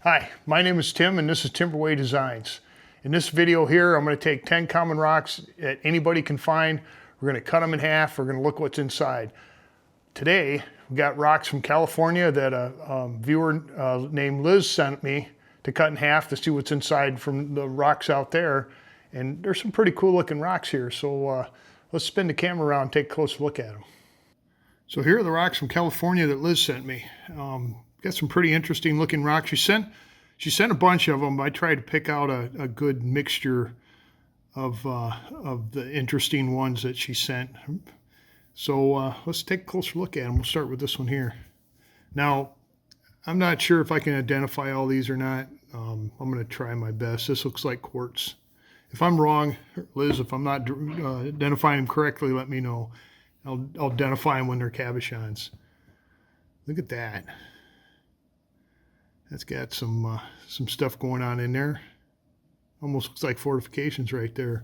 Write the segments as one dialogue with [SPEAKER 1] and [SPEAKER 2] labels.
[SPEAKER 1] Hi, my name is Tim and this is Timberway Designs. In this video here, I'm going to take 10 common rocks that anybody can find. We're going to cut them in half. We're going to look what's inside. Today, we got rocks from California that a viewer named Liz sent me to cut in half to see what's inside from the rocks out there. And there's some pretty cool looking rocks here. So let's spin the camera around and take a closer look at them. So here are the rocks from California that Liz sent me. Got some pretty interesting looking rocks. She sent a bunch of them. I tried to pick out a good mixture of the interesting ones that she sent. So let's take a closer look at them. We'll start with this one here. Now, I'm not sure if I can identify all these or not. I'm going to try my best. This looks like quartz. If I'm wrong, Liz, if I'm not identifying them correctly, let me know. I'll identify them when they're cabochons. Look at that. That's got some stuff going on in there. Almost looks like fortifications right there.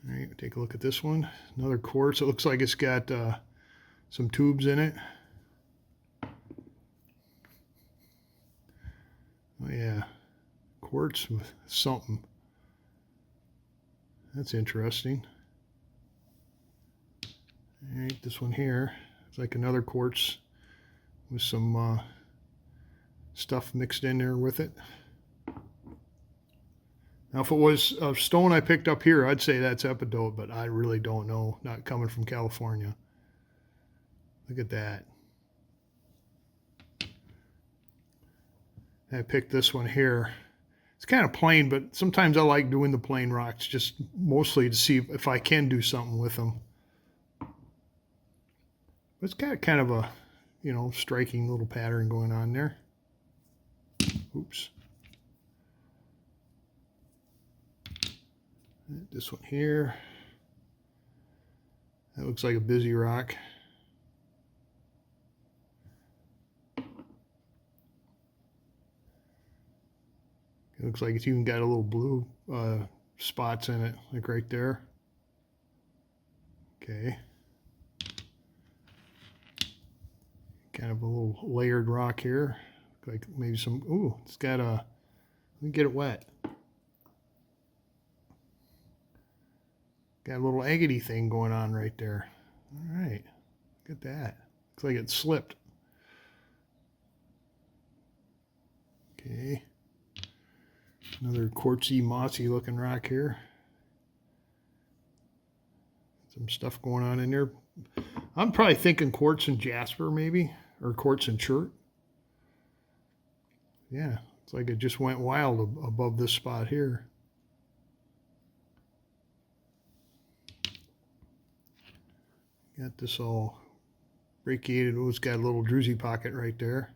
[SPEAKER 1] All right, take a look at this one. Another quartz. It looks like it's got some tubes in it. Oh yeah, quartz with something. That's interesting. All right, this one here. It's like another quartz with some stuff mixed in there with it. Now, if it was a stone I picked up here, I'd say that's epidote, but I really don't know, not coming from California. Look at that. I picked this one here. It's kind of plain, but sometimes I like doing the plain rocks, just mostly to see if I can do something with them. But it's got kind of a, you know, striking little pattern going on there. Oops. This one here. That looks like a busy rock. It looks like it's even got a little blue spots in it, like right there. Okay. Kind of a little layered rock here. Like maybe some, ooh, it's got a, let me get it wet. Got a little agate thing going on right there. All right, look at that. Looks like it slipped. Okay. Another quartzy, mossy looking rock here. Some stuff going on in there. I'm probably thinking quartz and jasper maybe, or quartz and chert. Yeah, it's like it just went wild above this spot here. Got this all brachiated. Oh, it's got a little druzy pocket right there.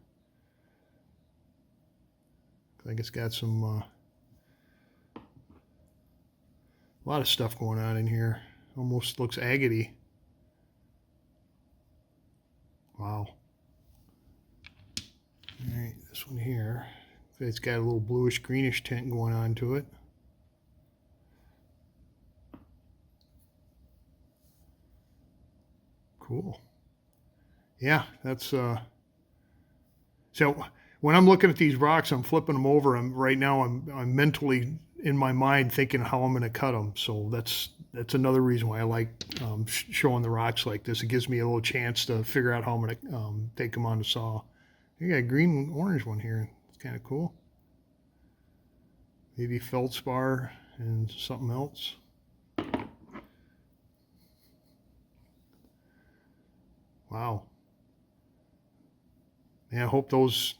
[SPEAKER 1] Looks like it's got some a lot of stuff going on in here. Almost looks agate-y. Wow. All right, this one here. It's got a little bluish greenish tint going on to it. Cool. Yeah, that's so when I'm looking at these rocks, I'm flipping them over. Right now I'm mentally in my mind thinking how I'm going to cut them. So that's another reason why I like showing the rocks like this. It gives me a little chance to figure out how I'm going to take them on the saw. You got a green orange one here. It's kind of cool. Maybe feldspar and something else. Wow. And I hope those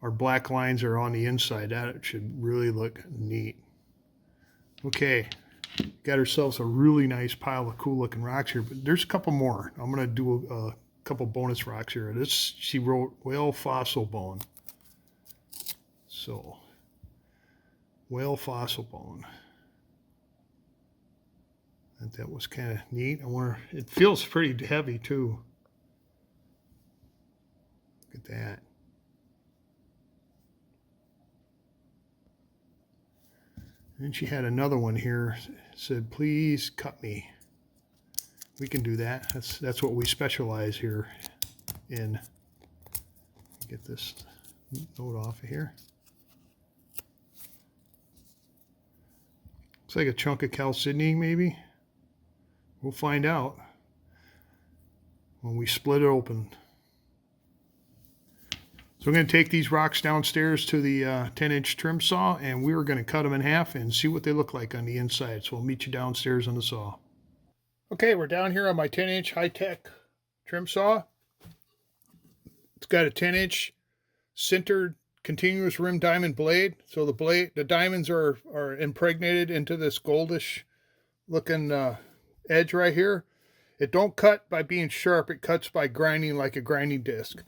[SPEAKER 1] our black lines are on the inside. That should really look neat. Okay, got ourselves a really nice pile of cool looking rocks here, but there's a couple more. I'm going to do a couple bonus rocks here. This, she wrote whale fossil bone. So, whale fossil bone. I thought that was kind of neat. I wonder, it feels pretty heavy too. Look at that. And she had another one here. Said, please cut me. We can do that. That's what we specialize here in. Get this Load off of here. Looks like a chunk of chalcedony, maybe. We'll find out when we split it open. So we're going to take these rocks downstairs to the 10-inch trim saw, and we're going to cut them in half and see what they look like on the inside. So we'll meet you downstairs on the saw. Okay, we're down here on my 10-inch high-tech trim saw. It's got a 10-inch sintered continuous rim diamond blade. So the diamonds are impregnated into this goldish looking edge right here. It don't cut by being sharp. It cuts by grinding like a grinding disc.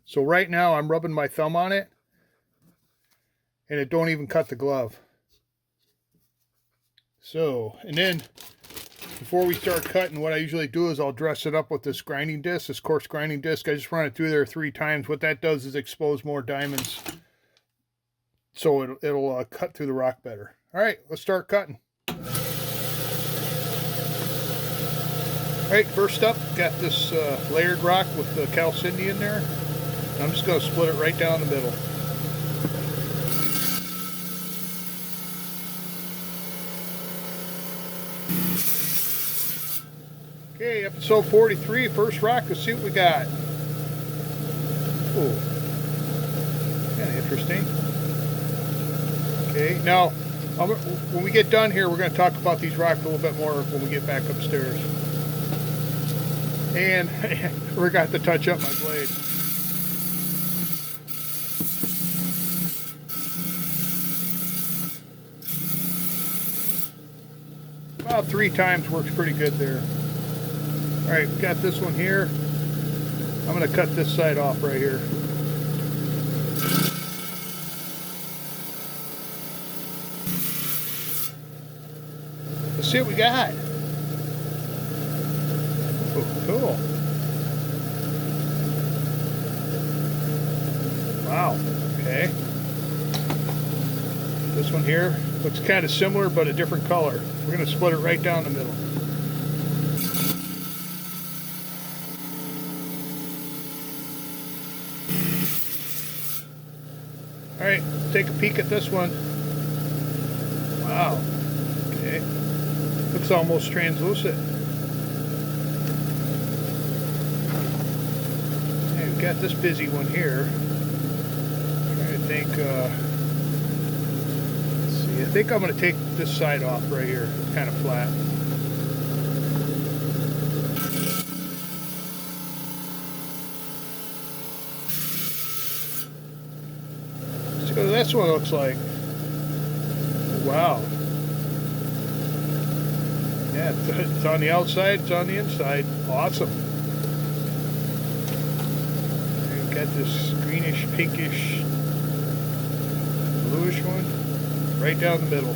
[SPEAKER 1] So right now I'm rubbing my thumb on it, and it don't even cut the glove. So, and then before we start cutting, what I usually do is I'll dress it up with this grinding disc, this coarse grinding disc. I just run it through there 3 times. What that does is expose more diamonds, so it'll cut through the rock better. All right, let's start cutting. All right, first up, got this layered rock with the chalcedony in there. I'm just going to split it right down the middle. Okay, episode 43, first rock. Let's see what we got. Oh, kind of interesting. Okay, now when we get done here, we're going to talk about these rocks a little bit more when we get back upstairs. And I forgot to touch up my blade. About 3 times works pretty good there. All right, got this one here. I'm going to cut this side off right here. Let's see what we got. Oh, cool. Wow, okay. This one here looks kind of similar, but a different color. We're going to split it right down the middle. All right, take a peek at this one. Wow, okay. Looks almost translucent. Okay, we've got this busy one here. I'm trying to think, I think I'm going to take this side off right here. It's kind of flat. Let's see what this one looks like. Wow. Yeah, it's on the outside, it's on the inside. Awesome. We've got this greenish, pinkish, bluish one. Right down the middle.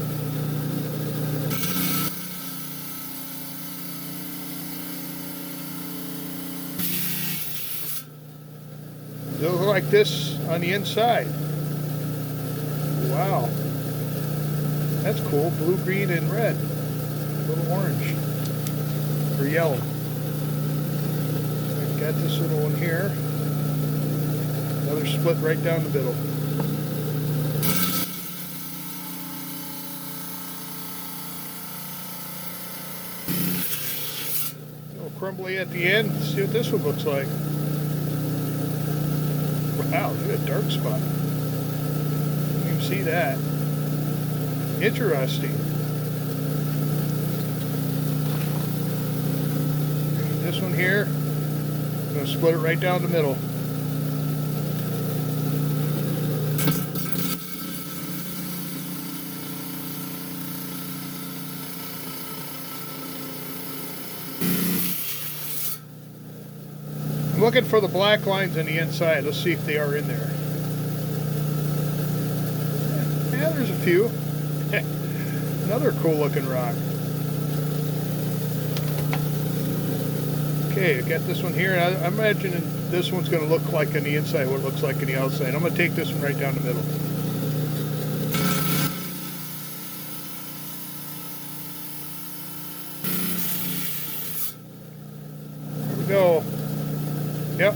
[SPEAKER 1] They look like this on the inside. Wow. That's cool. Blue, green, and red. A little orange. Or yellow. I've got this little one here. Another split right down the middle. Crumbly at the end. Let's see what this one looks like. Wow, look at that dark spot. You can see that. Interesting. This one here, I'm going to split it right down the middle. I'm looking for the black lines on the inside. Let's see if they are in there. Yeah, there's a few. Another cool looking rock. Okay, I got this one here. I'm imagining this one's going to look like on the inside what it looks like on the outside. I'm going to take this one right down the middle. There we go. Yep.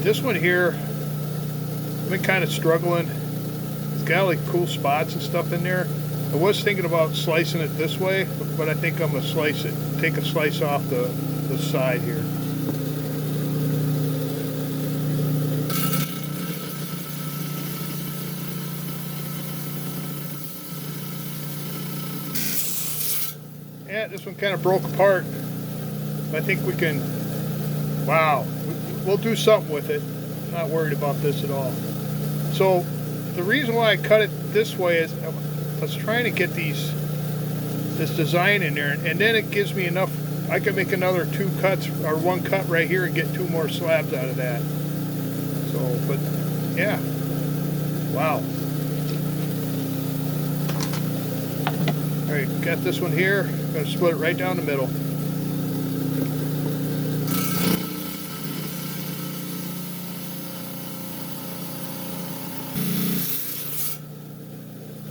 [SPEAKER 1] This one here, I've been kind of struggling. It's got like cool spots and stuff in there. I was thinking about slicing it this way, but I think I'm gonna slice it, take a slice off the side here. Yeah, this one kind of broke apart. I think we can, wow, we'll do something with it. I'm not worried about this at all. So the reason why I cut it this way is I was trying to get this design in there, and then it gives me enough. I can make another 2 cuts or 1 cut right here and get 2 more slabs out of that. So, but yeah, wow. All right, got this one here. I'm gonna split it right down the middle.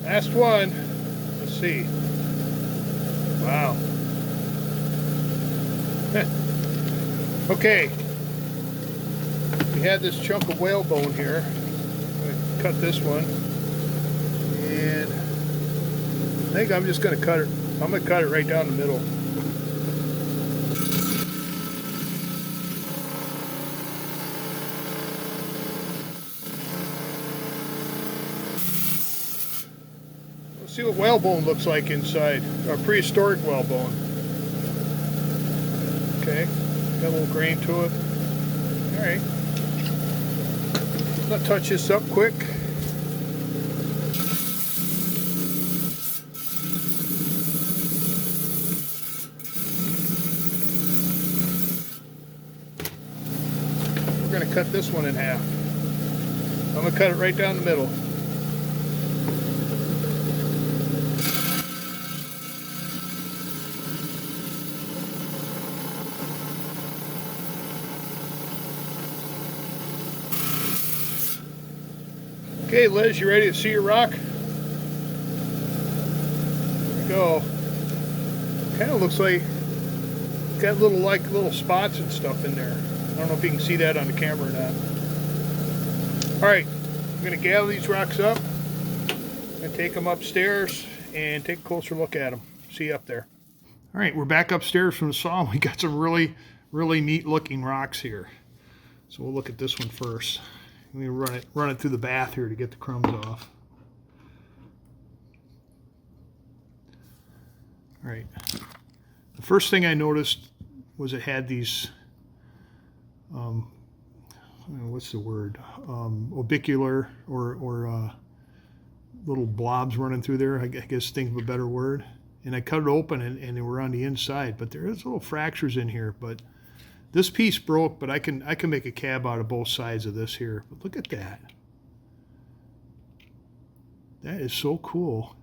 [SPEAKER 1] Last one. Let's see. Wow. Okay. We had this chunk of whalebone here. I'm going to cut this one. And I think I'm just going to cut it. I'm going to cut it right down the middle. See what whalebone looks like inside, or prehistoric whalebone. Okay, got a little grain to it. All right, let's touch this up quick. We're going to cut this one in half. I'm going to cut it right down the middle. Okay, Liz, you ready to see your rock? There we go. Kind of looks like it's got little spots and stuff in there. I don't know if you can see that on the camera or not. All right, I'm gonna gather these rocks up and take them upstairs and take a closer look at them. See you up there. All right, we're back upstairs from the saw. We got some really neat looking rocks here. So we'll look at this one first. Let me run it through the bath here to get the crumbs off. All right. The first thing I noticed was it had these, what's the word? Orbicular or little blobs running through there. I guess think of a better word. And I cut it open and they were on the inside, but there is little fractures in here. But this piece broke, but I can make a cab out of both sides of this here. But look at that. That is so cool.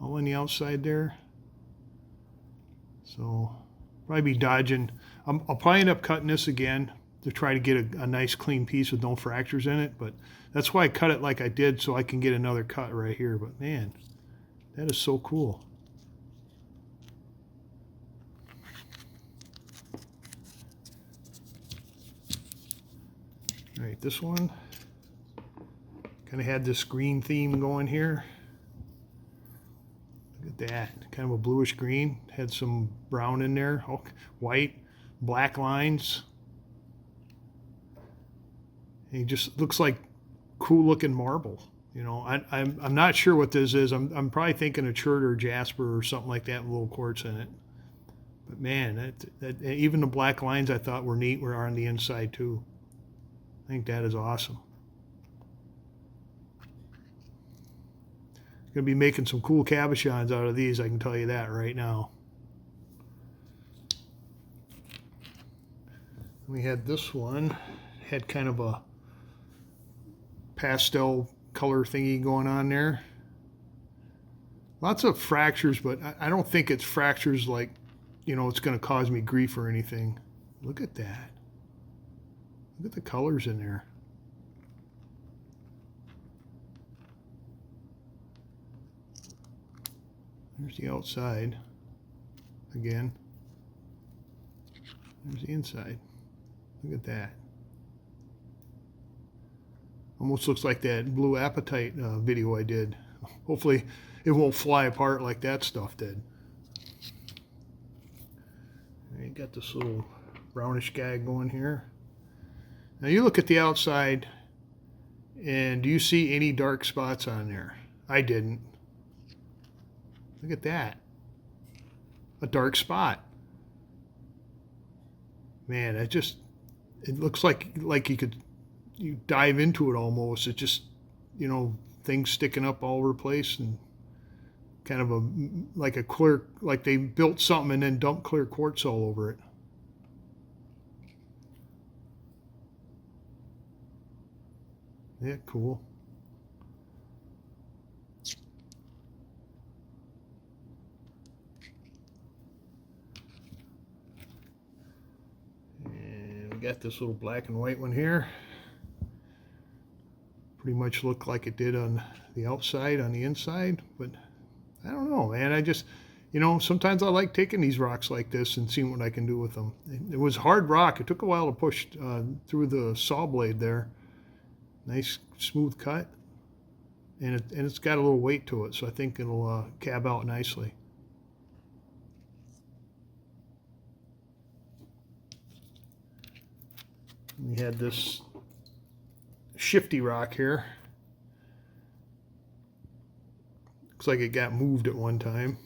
[SPEAKER 1] All on the outside there. So probably be dodging. I'll probably end up cutting this again to try to get a nice clean piece with no fractures in it. But that's why I cut it like I did, so I can get another cut right here. But man, that is so cool. All right, this one kind of had this green theme going here. Look at that, kind of a bluish green. Had some brown in there, white, black lines. And it just looks like cool looking marble. You know, I'm not sure what this is. I'm probably thinking a chert or jasper or something like that with a little quartz in it. But man, that even the black lines I thought were neat were on the inside too. I think that is awesome. Going to be making some cool cabochons out of these, I can tell you that right now. We had this one, had kind of a pastel color thingy going on there. Lots of fractures, but I don't think it's fractures like, you know, it's going to cause me grief or anything. Look at that. Look at the colors in there. There's the outside. Again. There's the inside. Look at that. Almost looks like that blue apatite video I did. Hopefully it won't fly apart like that stuff did. You got this little brownish guy going here. Now you look at the outside, and do you see any dark spots on there? I didn't. Look at that. A dark spot. Man, it looks like you dive into it almost. It just, you know, things sticking up all over the place, and kind of like a clear, like they built something and then dumped clear quartz all over it. Yeah, cool. And we got this little black and white one here. Pretty much looked like it did on the outside, on the inside, but I don't know, man. I just, you know, sometimes I like taking these rocks like this and seeing what I can do with them. It was hard rock. It took a while to push through the saw blade there. Nice smooth cut, and it's got a little weight to it, so I think it'll cab out nicely. We had this shifty rock here. Looks like it got moved at one time.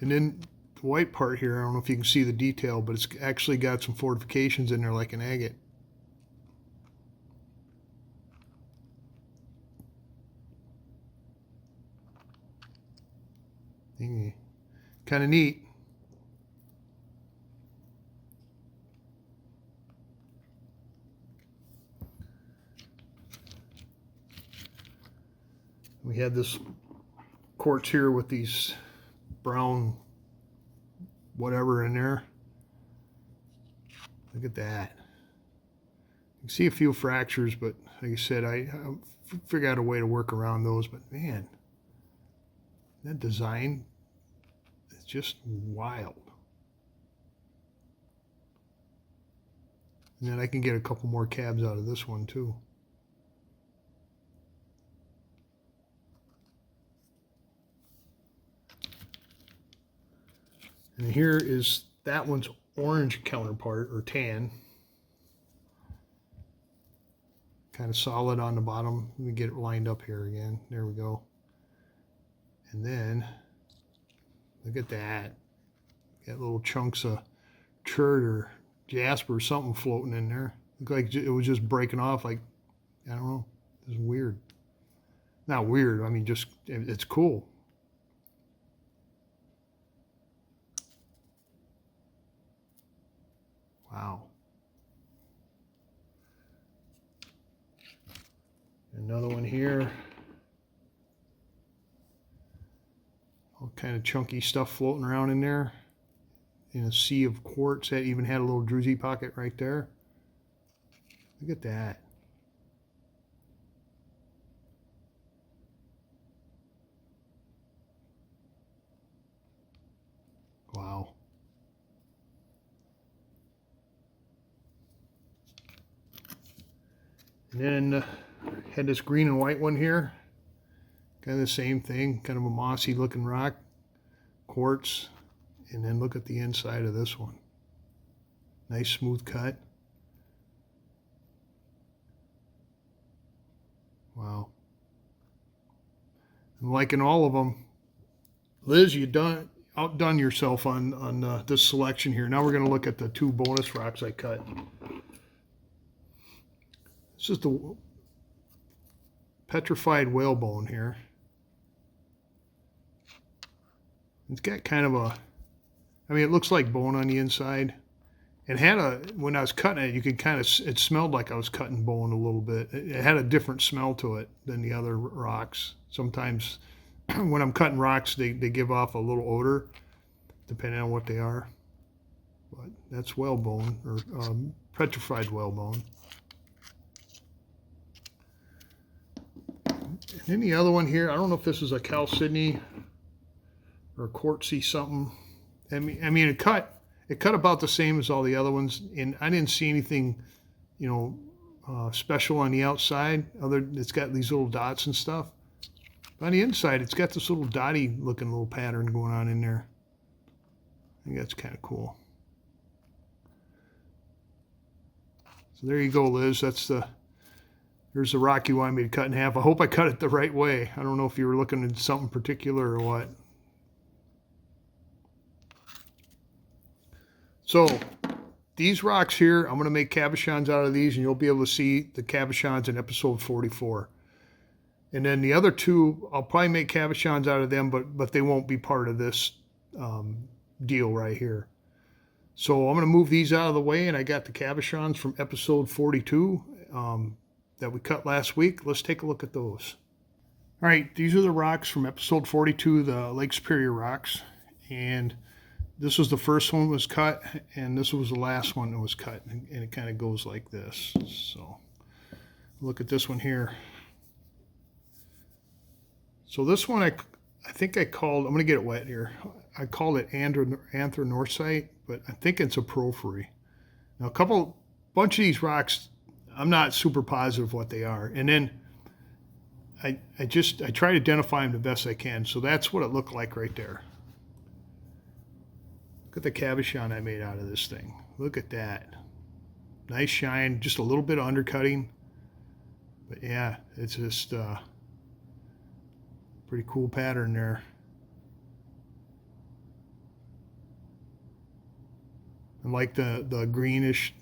[SPEAKER 1] And then the white part here, I don't know if you can see the detail, but it's actually got some fortifications in there like an agate. Kind of neat. We had this quartz here with these brown whatever in there. Look at that. You can see a few fractures, but like I said, I figured out a way to work around those. But man, that design is just wild. And then I can get a couple more cabs out of this one too. And here is that one's orange counterpart, or tan. Kind of solid on the bottom. Let me get it lined up here again. There we go. And then, look at that. Got little chunks of chert or jasper or something floating in there. Looked like it was just breaking off, like, I don't know. It's weird. Not weird, I mean, just, it's cool. Wow. Another one here. All kind of chunky stuff floating around in there. In a sea of quartz. That even had a little druzy pocket right there. Look at that. Wow. And then had this green and white one here. Kind of the same thing, kind of a mossy looking rock, quartz. And then look at the inside of this one. Nice smooth cut. Wow. I'm liking all of them. Liz, you outdone yourself on this selection here. Now we're going to look at the two bonus rocks I cut. This is the petrified whalebone here. It's got kind of a, I mean, it looks like bone on the inside. It had a, when I was cutting it, you could kind of, it smelled like I was cutting bone a little bit. It had a different smell to it than the other rocks. Sometimes when I'm cutting rocks, they give off a little odor, depending on what they are. But that's whalebone, or petrified whalebone. And then the other one here, I don't know if this is a chalcedony or a quartzy something. I mean, it cut about the same as all the other ones, and I didn't see anything, you know, special on the outside. It's got these little dots and stuff. But on the inside, it's got this little dotty looking little pattern going on in there. I think that's kind of cool. So there you go, Liz. There's the rock you wanted me to cut in half. I hope I cut it the right way. I don't know if you were looking at something particular or what. So these rocks here, I'm going to make cabochons out of these, and you'll be able to see the cabochons in episode 44. And then the other two, I'll probably make cabochons out of them, but they won't be part of this deal right here. So I'm going to move these out of the way, and I got the cabochons from episode 42 that we cut last week. Let's take a look at those. All right, these are the rocks from episode 42, the Lake Superior rocks. And this was the first one was cut, and this was the last one that was cut. And it kind of goes like this. So look at this one here. So this one I think I called, I'm going to get it wet here. I called it anthranorthite, but I think it's a porphyry. Now bunch of these rocks, I'm not super positive what they are. And then I try to identify them the best I can. So that's what it looked like right there. Look at the cabochon I made out of this thing. Look at that. Nice shine, just a little bit of undercutting. But yeah, it's just pretty cool pattern there. I like the greenish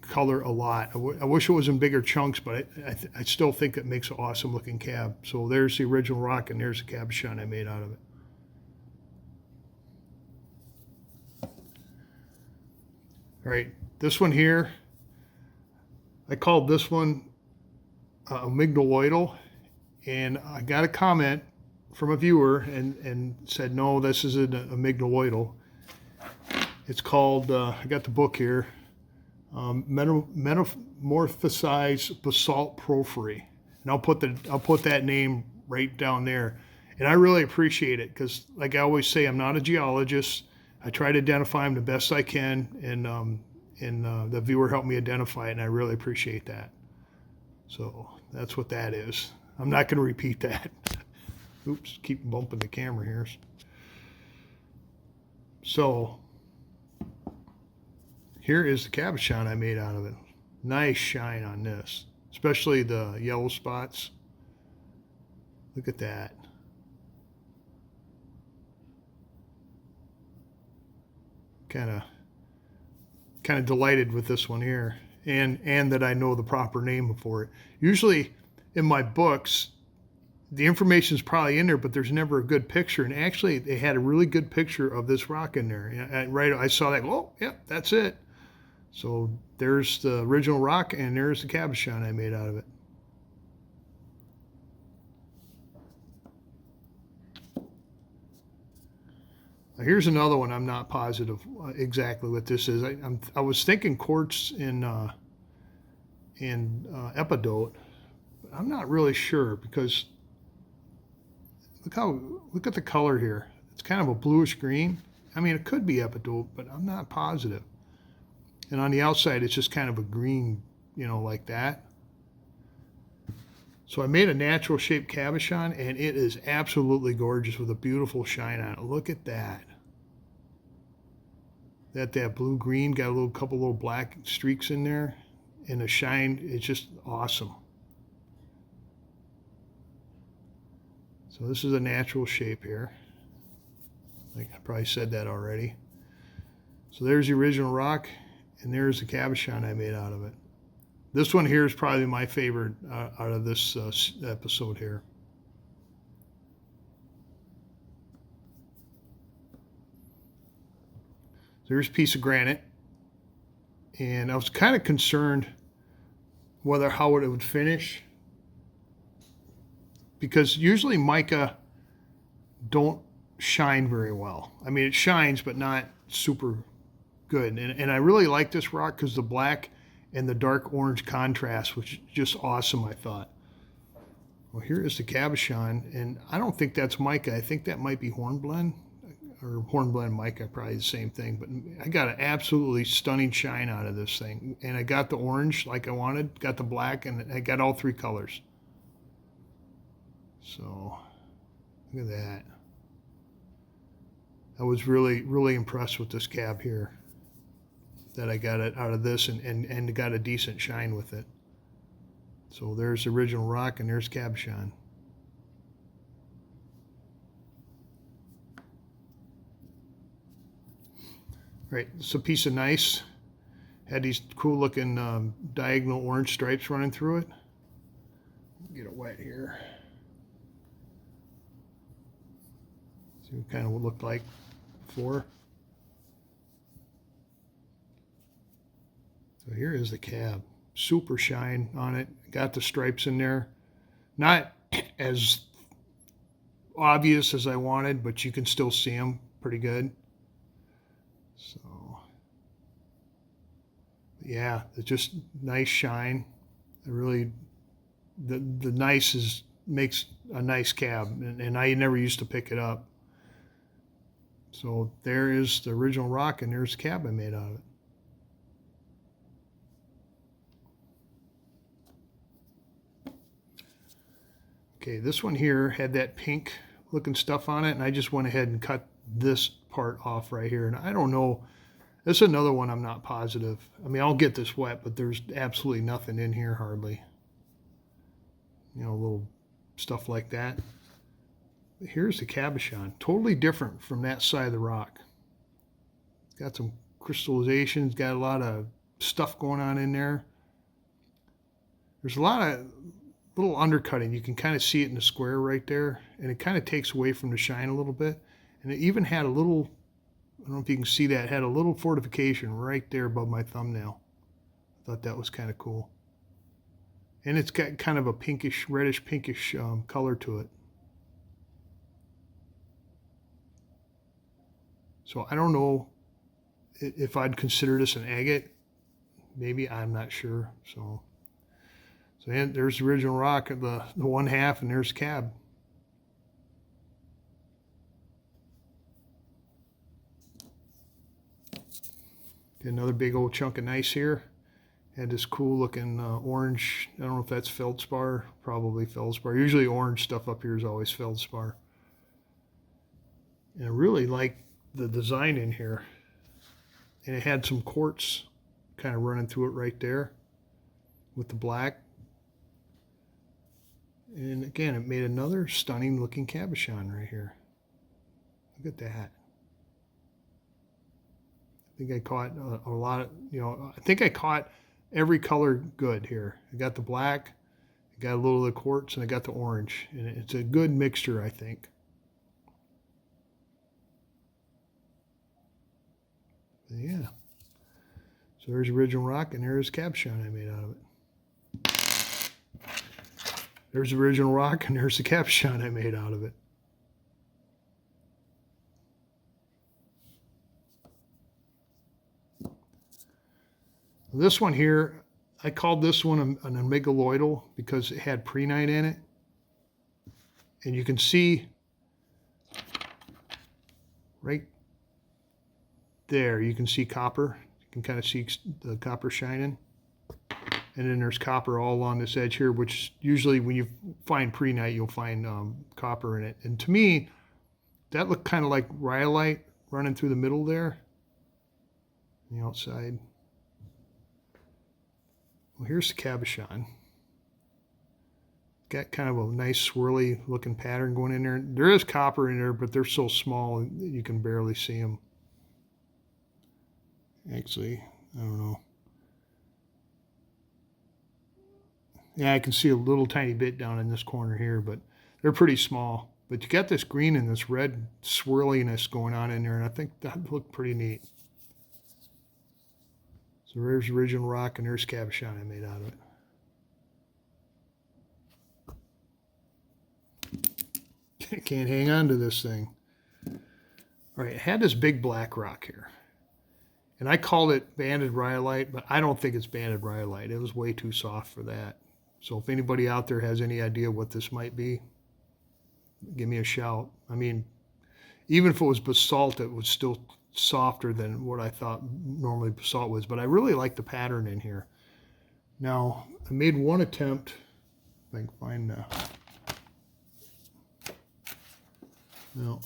[SPEAKER 1] color a lot. I wish it was in bigger chunks, but I still think it makes an awesome looking cab. So there's the original rock, and there's the cabochon I made out of it. All right, this one here, I called this one amygdaloidal, and I got a comment from a viewer and said, no, this isn't amygdaloidal. It's called, I got the book here, Metamorphosized Basalt Porphyry. And I'll put that name right down there. And I really appreciate it because, like I always say, I'm not a geologist. I try to identify them the best I can, and the viewer helped me identify it, and I really appreciate that. So that's what that is. I'm not going to repeat that. Oops, keep bumping the camera here. So here is the cabochon I made out of it. Nice shine on this, especially the yellow spots. Look at that. Kind of delighted with this one here, and that I know the proper name for it. Usually in my books, the information is probably in there, but there's never a good picture. And actually, they had a really good picture of this rock in there. And I saw that. Oh, yeah, that's it. So there's the original rock, and there's the cabochon I made out of it. Now here's another one. I'm not positive exactly what this is. I was thinking quartz in epidote, but I'm not really sure because look at the color here. It's kind of a bluish green. I mean, it could be epidote, but I'm not positive. And on the outside, it's just kind of a green, you know, like that. So I made a natural shaped cabochon, and it is absolutely gorgeous with a beautiful shine on it. Look at that. That blue-green got a couple little black streaks in there, and the shine is just awesome. So this is a natural shape here. I probably said that already. So there's the original rock, and there's the cabochon I made out of it. This one here is probably my favorite out of this episode here. So here's a piece of granite, and I was kind of concerned how it would finish, because usually mica don't shine very well. I mean, it shines, but not super good. And I really like this rock because the black and the dark orange contrast was just awesome, I thought. Well, here is the cabochon, and I don't think that's mica. I think that might be hornblende. or hornblende mica, probably the same thing. But I got an absolutely stunning shine out of this thing. And I got the orange like I wanted, got the black, and I got all three colors. So look at that. I was really, really impressed with this cab here, that I got it out of this and got a decent shine with it. So there's the original rock and there's cabochon. Right, it's a piece of nice. Had these cool looking diagonal orange stripes running through it. Get it wet here. See what kind of would look like before. So here is the cab. Super shine on it. Got the stripes in there. Not as obvious as I wanted, but you can still see them pretty good. So yeah, it's just nice shine. The nice makes a nice cab, and I never used to pick it up. So there is the original rock, and there's the cab I made out of it. Okay, this one here had that pink looking stuff on it, and I just went ahead and cut this part off right here. And I don't know, this is another one I'm not positive. I mean, I'll get this wet, but there's absolutely nothing in here hardly. You know, little stuff like that. Here's the cabochon, totally different from that side of the rock. It's got some crystallization, it's got a lot of stuff going on in there. There's a lot of little undercutting. You can kind of see it in the square right there, and it kind of takes away from the shine a little bit. And it even had a little, I don't know if you can see that, had a little fortification right there above my thumbnail. I thought that was kind of cool. And it's got kind of a pinkish, reddish pinkish color to it. So I don't know if I'd consider this an agate. Maybe, I'm not sure. So there's the original rock, the one half, and there's the cab. Get another big old chunk of nice here. Had this cool looking orange, I don't know if that's feldspar, probably feldspar. Usually orange stuff up here is always feldspar. And I really like the design in here. And it had some quartz kind of running through it right there with the black. And again, it made another stunning looking cabochon right here. Look at that. I think I caught a lot of, I think I caught every color good here. I got the black, I got a little of the quartz, and I got the orange. And it's a good mixture, I think. But yeah. So there's original rock, and there's cabochon I made out of it. There's the original rock, and there's the cabochon I made out of it. This one here, I called this one an amygdaloidal because it had prehnite in it. And you can see right there, you can see copper. You can kind of see the copper shining. And then there's copper all along this edge here, which usually when you find prehnite, you'll find copper in it. And to me, that looked kind of like rhyolite running through the middle there, on the outside. Well, here's the cabochon. Got kind of a nice swirly looking pattern going in there. There is copper in there, but they're so small you can barely see them. Actually, I don't know. Yeah, I can see a little tiny bit down in this corner here, but they're pretty small. But you got this green and this red swirliness going on in there, and I think that looked pretty neat. So there's original rock, and there's cabochon I made out of it. I can't hang on to this thing. All right, I had this big black rock here. And I called it banded rhyolite, but I don't think it's banded rhyolite. It was way too soft for that. So if anybody out there has any idea what this might be, give me a shout. I mean, Even if it was basalt, it was still softer than what I thought normally basalt was. But I really like the pattern in here. Now, I made one attempt, if I can find no.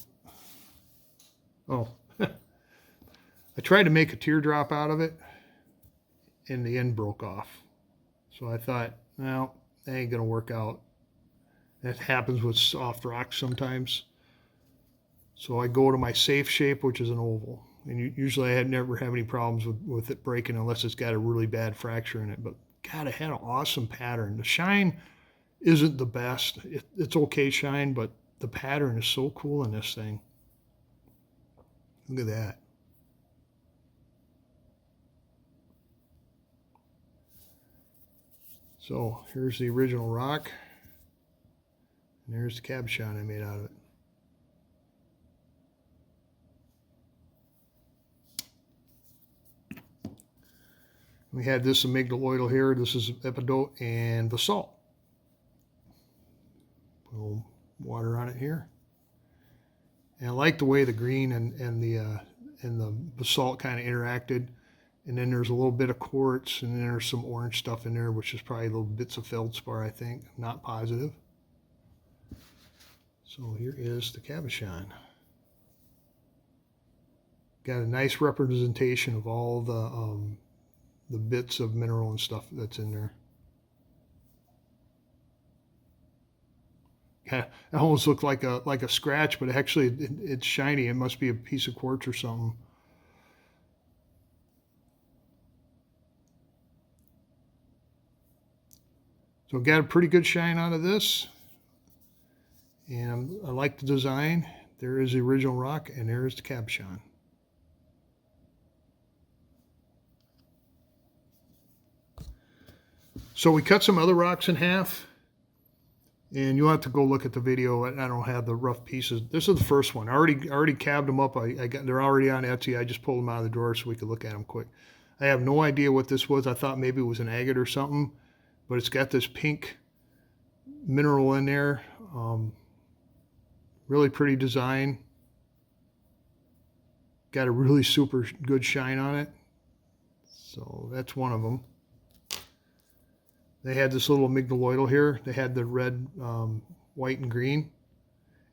[SPEAKER 1] Oh, I tried to make a teardrop out of it, and the end broke off. So I thought, no, that ain't gonna work out. That happens with soft rocks sometimes. So I go to my safe shape, which is an oval. And usually I never have any problems with it breaking unless it's got a really bad fracture in it. But God, it had an awesome pattern. The shine isn't the best. It's okay shine, but the pattern is so cool in this thing. Look at that. So here's the original rock. And there's the cabochon I made out of it. We had this amygdaloidal here. This is epidote and basalt. Put a little water on it here. And I like the way the green and the basalt kind of interacted. And then there's a little bit of quartz, and then there's some orange stuff in there, which is probably little bits of feldspar, I think. Not positive. So here is the cabochon. Got a nice representation of all the bits of mineral and stuff that's in there. Yeah, it almost looked like a scratch, but actually it's shiny. It must be a piece of quartz or something. So got a pretty good shine out of this. And I like the design. There is the original rock, and there is the cabochon. So we cut some other rocks in half, and you'll have to go look at the video. I don't have the rough pieces. This is the first one. I already cabbed them up. They're already on Etsy. I just pulled them out of the drawer so we could look at them quick. I have no idea what this was. I thought maybe it was an agate or something, but it's got this pink mineral in there. Really pretty design. Got a really super good shine on it. So that's one of them. They had this little amygdaloidal here. They had the red, white, and green.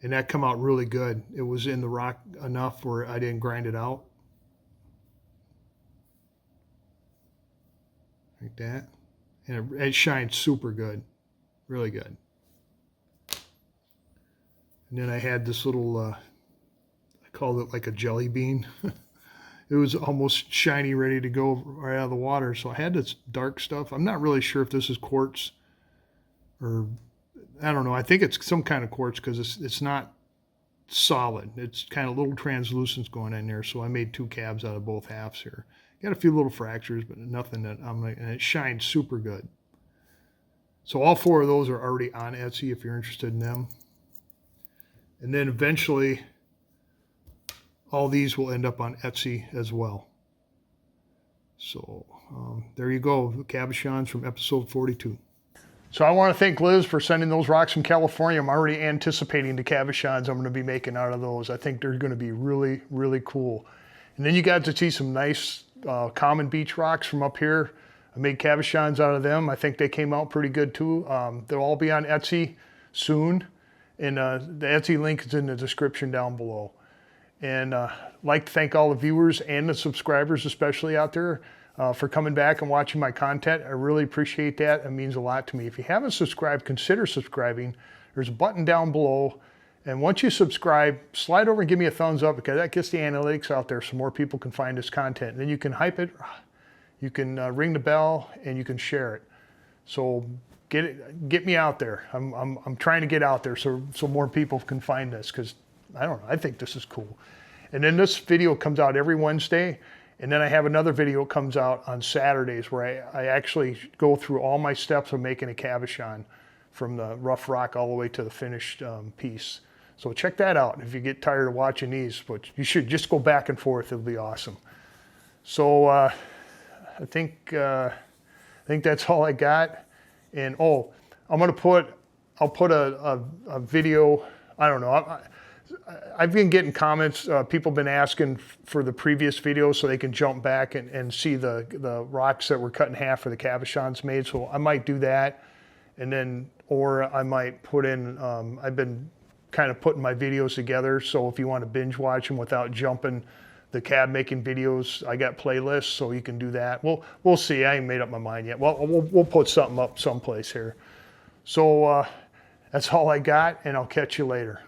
[SPEAKER 1] And that come out really good. It was in the rock enough where I didn't grind it out. Like that. And it shined super good. Really good. And then I had this little, I called it like a jelly bean. It was almost shiny, ready to go right out of the water. So I had this dark stuff. I'm not really sure if this is quartz or, I don't know. I think it's some kind of quartz because it's not solid. It's kind of little translucence going in there. So I made two cabs out of both halves here. Got a few little fractures, but nothing that I'm like, and it shined super good. So all four of those are already on Etsy if you're interested in them. And then eventually, all these will end up on Etsy as well. So there you go, the cabochons from episode 42. So I want to thank Liz for sending those rocks from California. I'm already anticipating the cabochons I'm going to be making out of those. I think they're going to be really, really cool. And then you got to see some nice common beach rocks from up here. I made cabochons out of them. I think they came out pretty good too. They'll all be on Etsy soon. And the Etsy link is in the description down below. And I'd like to thank all the viewers and the subscribers, especially out there, for coming back and watching my content. I really appreciate that. It means a lot to me. If you haven't subscribed, consider subscribing. There's a button down below. And once you subscribe, slide over and give me a thumbs up because that gets the analytics out there so more people can find this content. And then you can hype it, you can ring the bell, and you can share it. So get me out there. I'm trying to get out there so more people can find this because I don't know, I think this is cool. And then this video comes out every Wednesday, and then I have another video that comes out on Saturdays where I actually go through all my steps of making a cabochon from the rough rock all the way to the finished piece. So check that out if you get tired of watching these, but you should just go back and forth. It'll be awesome. So I think that's all I got. And I'll put a video, I don't know. I've been getting comments, people have been asking for the previous video so they can jump back and see the rocks that were cut in half for the cabochons made. So I might do that, and then, or I might put in, I've been kind of putting my videos together, so if you want to binge watch them without jumping the cab making videos, I got playlists, so you can do that. We'll see. I ain't made up my mind yet. Well, we'll put something up someplace here. So that's all I got, and I'll catch you later.